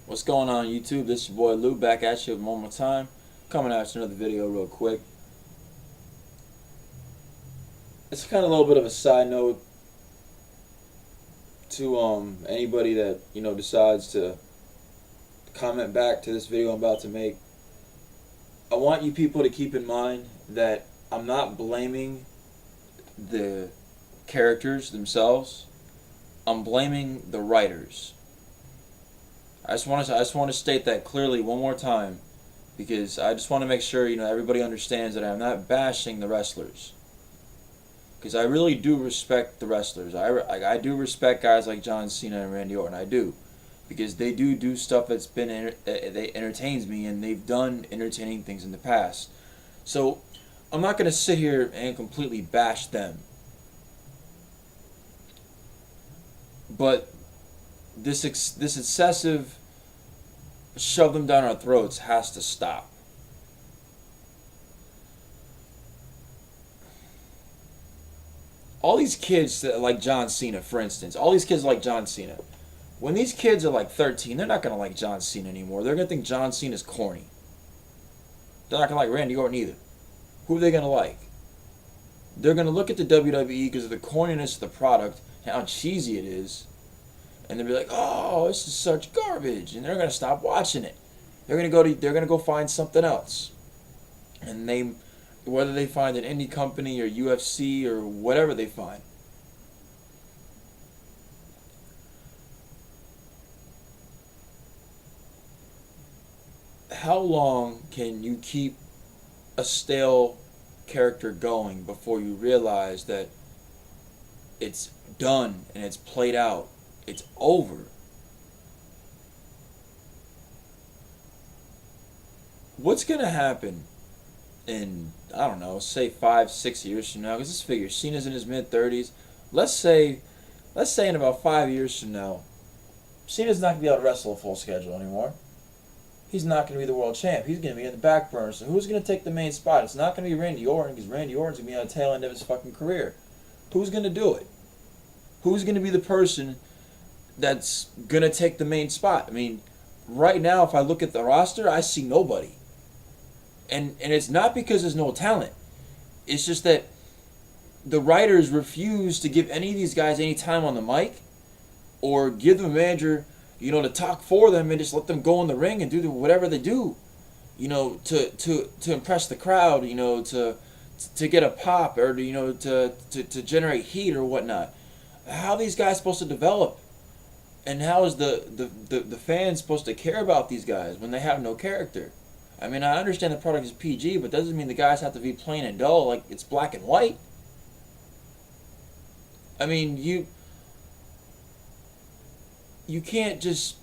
What's going on YouTube? This is your boy Lou back at you one more time. Coming at you another video real quick. It's kind of a little bit of a side note to anybody that, decides to comment back to this video I'm about to make. I want you people to keep in mind that I'm not blaming the characters themselves. I'm blaming the writers. I just want to state that clearly one more time, because I just want to make sure everybody understands that I'm not bashing the wrestlers, because I really do respect the wrestlers. I do respect guys like John Cena and Randy Orton. I do, because they do stuff that's been they entertains me, and they've done entertaining things in the past. So I'm not going to sit here and completely bash them, but this excessive shove them down our throats has to stop. All these kids like John Cena, for instance, when these kids are like 13, they're not going to like John Cena anymore. They're going to think John Cena's corny. They're not going to like Randy Orton either. Who are they going to like? They're going to look at the WWE because of the corniness of the product, how cheesy it is, and they'll be like, "Oh, this is such garbage," and they're gonna stop watching it. They're gonna go find something else, and whether they find an indie company or UFC or whatever they find. How long can you keep a stale character going before you realize that it's done and it's played out? It's over. What's going to happen in, I don't know, say 5-6 years from now? Because this figure, Cena's in his mid-30s. Let's say in about 5 years from now, Cena's not going to be able to wrestle a full schedule anymore. He's not going to be the world champ. He's going to be in the back burner. So who's going to take the main spot? It's not going to be Randy Orton, because Randy Orton's going to be on the tail end of his fucking career. Who's going to do it? Who's going to be the person that's going to take the main spot? I mean, right now, if I look at the roster, I see nobody. And it's not because there's no talent. It's just that the writers refuse to give any of these guys any time on the mic, or give them a manager, to talk for them and just let them go in the ring and do whatever they do, to impress the crowd, to get a pop, or to generate heat or whatnot. How are these guys supposed to develop? And how is the fans supposed to care about these guys when they have no character? I mean, I understand the product is PG, but doesn't mean the guys have to be plain and dull, like it's black and white. I mean, you can't just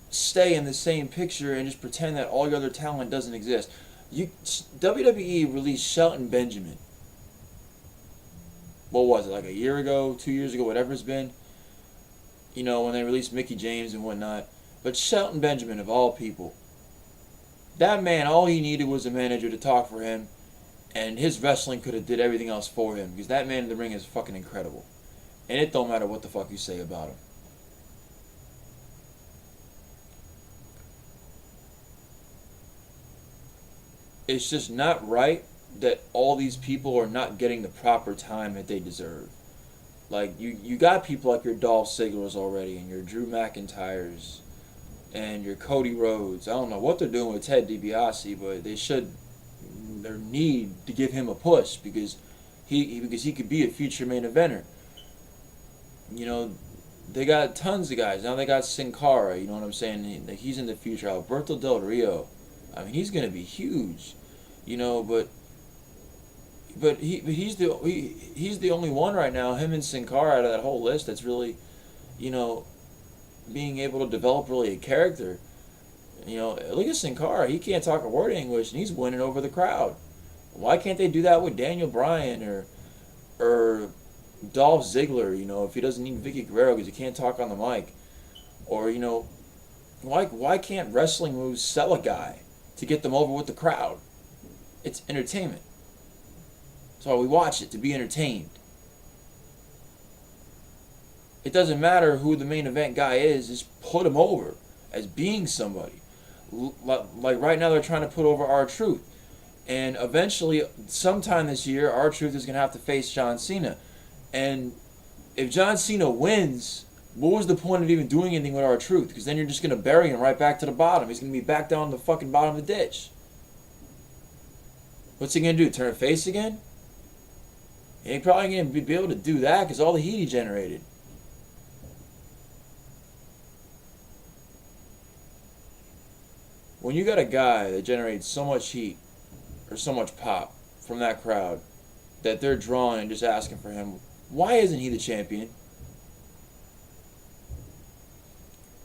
stay in the same picture and just pretend that all your other talent doesn't exist. WWE released Shelton Benjamin. What was it, like a year ago, 2 years ago, whatever it's been? When they released Mickie James and whatnot. But Shelton Benjamin, of all people, that man, all he needed was a manager to talk for him, and his wrestling could have did everything else for him, because that man in the ring is fucking incredible. And it don't matter what the fuck you say about him. It's just not right that all these people are not getting the proper time that they deserve. Like, you got people like your Dolph Ziggler's already, and your Drew McIntyres, and your Cody Rhodes. I don't know what they're doing with Ted DiBiase, but they need to give him a push, because he could be a future main eventer. They got tons of guys. Now they got Sin Cara, you know what I'm saying? He's in the future. Alberto Del Rio. I mean, he's going to be huge. But he's the only one right now, him and Sin Cara, out of that whole list, that's really, being able to develop really a character. Look at Sin Cara. He can't talk a word of English, and he's winning over the crowd. Why can't they do that with Daniel Bryan or Dolph Ziggler? If he doesn't need Vicky Guerrero because he can't talk on the mic, or why can't wrestling moves sell a guy to get them over with the crowd? It's entertainment. That's why we watch it, to be entertained. It doesn't matter who the main event guy is. Just put him over as being somebody. Like right now, they're trying to put over R-Truth. And eventually, sometime this year, R-Truth is going to have to face John Cena. And if John Cena wins, what was the point of even doing anything with R-Truth? Because then you're just going to bury him right back to the bottom. He's going to be back down the fucking bottom of the ditch. What's he going to do? Turn face again? He ain't probably going to be able to do that because all the heat he generated. When you got a guy that generates so much heat or so much pop from that crowd that they're drawing and just asking for him, why isn't he the champion?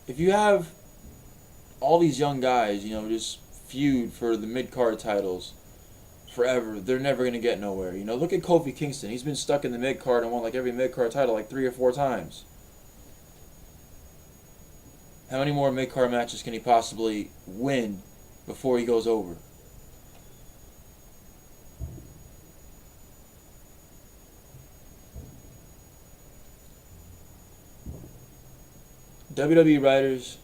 If you have all these young guys, just feud for the mid-card titles forever, they're never going to get nowhere. Look at Kofi Kingston. He's been stuck in the mid-card and won like every mid-card title like 3 or 4 times. How many more mid-card matches can he possibly win before he goes over? WWE writers,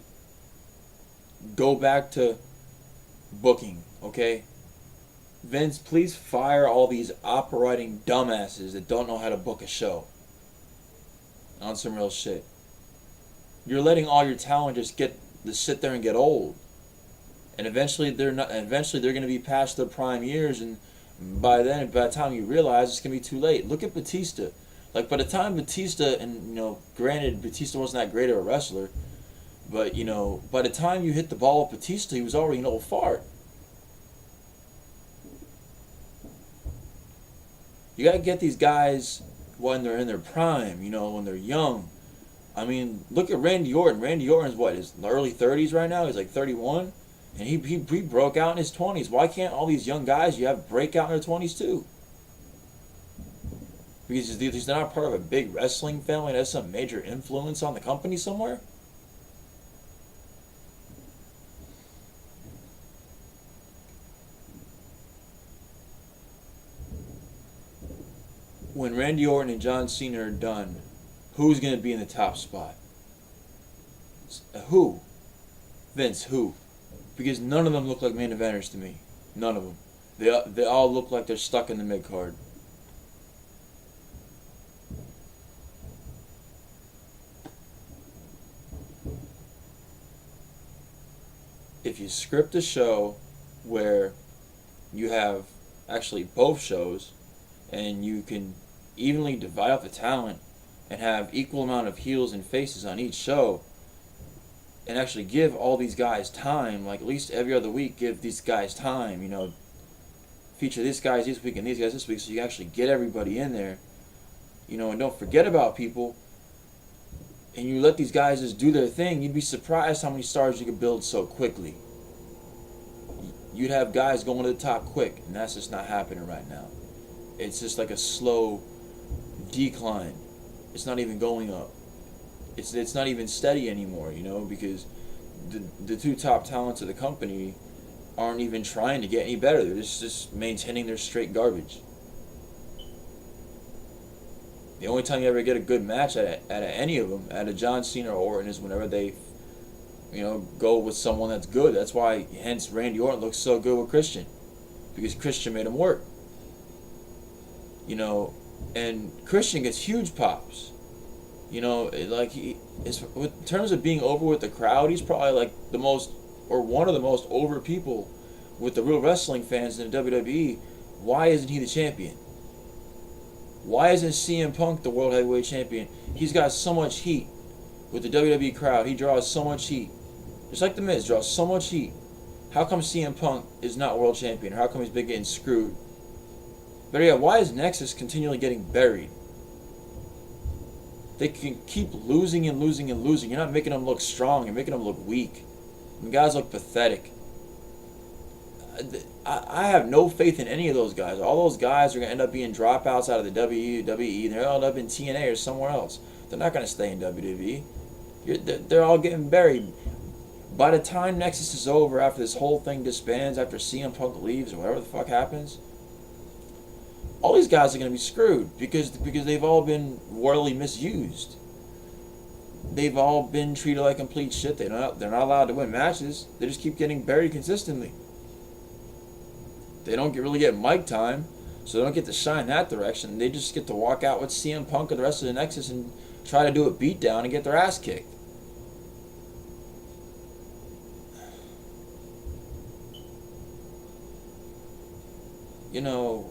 go back to booking, okay? Vince, please fire all these opera-writing dumbasses that don't know how to book a show. On some real shit. You're letting all your talent just sit there and get old. And eventually they're going to be past their prime years, and by the time you realize, it's going to be too late. Look at Batista. Like, by the time Batista, and, granted, Batista wasn't that great of a wrestler, but, by the time you hit the ball with Batista, he was already an old fart. You got to get these guys when they're in their prime, when they're young. I mean, look at Randy Orton. Randy Orton's his early 30s right now? He's like 31. And he broke out in his 20s. Why can't all these young guys you have break out in their 20s too? Because he's not part of a big wrestling family that has some major influence on the company somewhere? When Randy Orton and John Cena are done, who's going to be in the top spot? Who? Vince, who? Because none of them look like main eventers to me. None of them. They all look like they're stuck in the mid-card. If you script a show where you have actually both shows and you can evenly divide up the talent and have equal amount of heels and faces on each show and actually give all these guys time, like at least every other week give these guys time, feature these guys this week and these guys this week so you actually get everybody in there, and don't forget about people, and you let these guys just do their thing, you'd be surprised how many stars you could build so quickly. You'd have guys going to the top quick, and that's just not happening right now. It's just like a slow decline. It's not even going up. It's not even steady anymore, because the two top talents of the company aren't even trying to get any better. They're just maintaining their straight garbage. The only time you ever get a good match out of any of them, out of John Cena or Orton, is whenever they, go with someone that's good. That's why, hence, Randy Orton looks so good with Christian, because Christian made him work. And Christian gets huge pops. In terms of being over with the crowd, he's probably like the most, or one of the most over people with the real wrestling fans in the WWE. Why isn't he the champion? Why isn't CM Punk the World Heavyweight Champion? He's got so much heat with the WWE crowd. He draws so much heat. Just like The Miz draws so much heat. How come CM Punk is not World Champion? Or how come he's been getting screwed? But yeah, why is Nexus continually getting buried? They can keep losing and losing and losing. You're not making them look strong. You're making them look weak. And guys look pathetic. I have no faith in any of those guys. All those guys are going to end up being dropouts out of the WWE. They're all up in TNA or somewhere else. They're not going to stay in WWE. They're all getting buried. By the time Nexus is over, after this whole thing disbands, after CM Punk leaves or whatever the fuck happens, all these guys are going to be screwed because they've all been royally misused. they've all been treated like complete shit. They're not allowed to win matches. They just keep getting buried consistently. They don't really get mic time, so they don't get to shine that direction. They just get to walk out with CM Punk and the rest of the Nexus and try to do a beatdown and get their ass kicked. You know,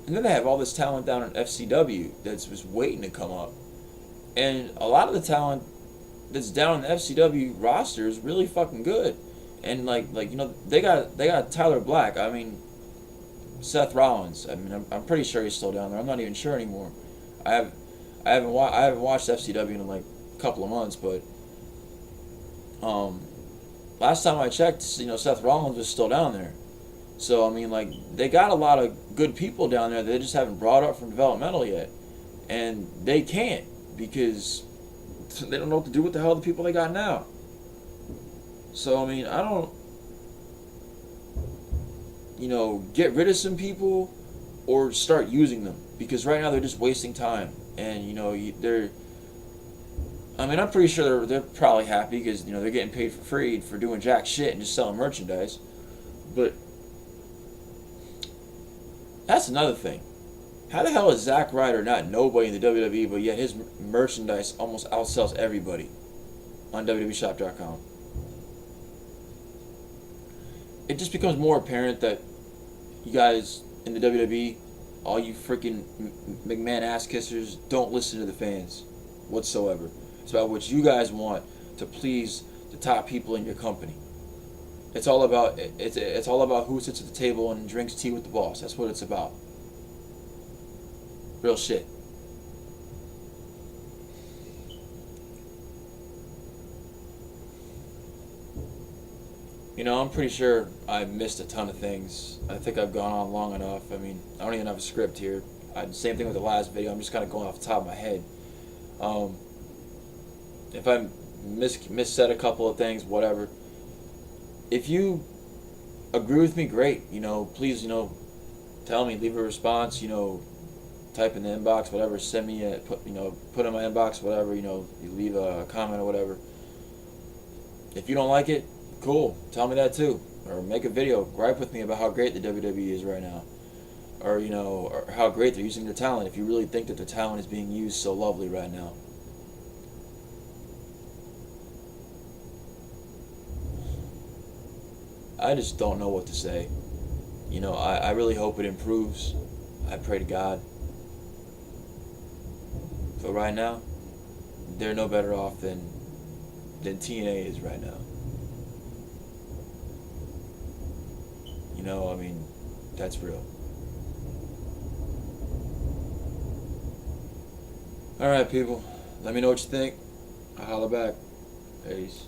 and then they have all this talent down in FCW that's just waiting to come up. And a lot of the talent that's down in the FCW roster is really fucking good. And they got Tyler Black. I mean, Seth Rollins. I mean, I'm pretty sure he's still down there. I'm not even sure anymore. I haven't watched FCW in like a couple of months, but last time I checked, Seth Rollins was still down there. So, I mean, they got a lot of good people down there that they just haven't brought up from developmental yet. And they can't because they don't know what to do with the hell the people they got now. So, I mean, I don't, get rid of some people or start using them. Because right now they're just wasting time. And, I'm pretty sure they're probably happy because, they're getting paid for free for doing jack shit and just selling merchandise. But that's another thing. How the hell is Zack Ryder not nobody in the WWE, but yet his merchandise almost outsells everybody on WWEshop.com? It just becomes more apparent that you guys in the WWE, all you freaking McMahon ass kissers, don't listen to the fans whatsoever. It's about what you guys want to please the top people in your company. It's all about who sits at the table and drinks tea with the boss. That's what it's about. Real shit. I'm pretty sure I missed a ton of things. I think I've gone on long enough. I mean, I don't even have a script here. Same thing with the last video. I'm just kind of going off the top of my head. If I missaid a couple of things, whatever. If you agree with me, great. Please, tell me, leave a response. Type in the inbox, whatever. Send me put in my inbox, whatever. You leave a comment or whatever. If you don't like it, cool. Tell me that too, or make a video. Gripe with me about how great the WWE is right now, or or how great they're using their talent. If you really think that the talent is being used so lovely right now. I just don't know what to say. I really hope it improves. I pray to God. But right now, they're no better off than TNA is right now. That's real. Alright, people. Let me know what you think. I'll holler back. Peace.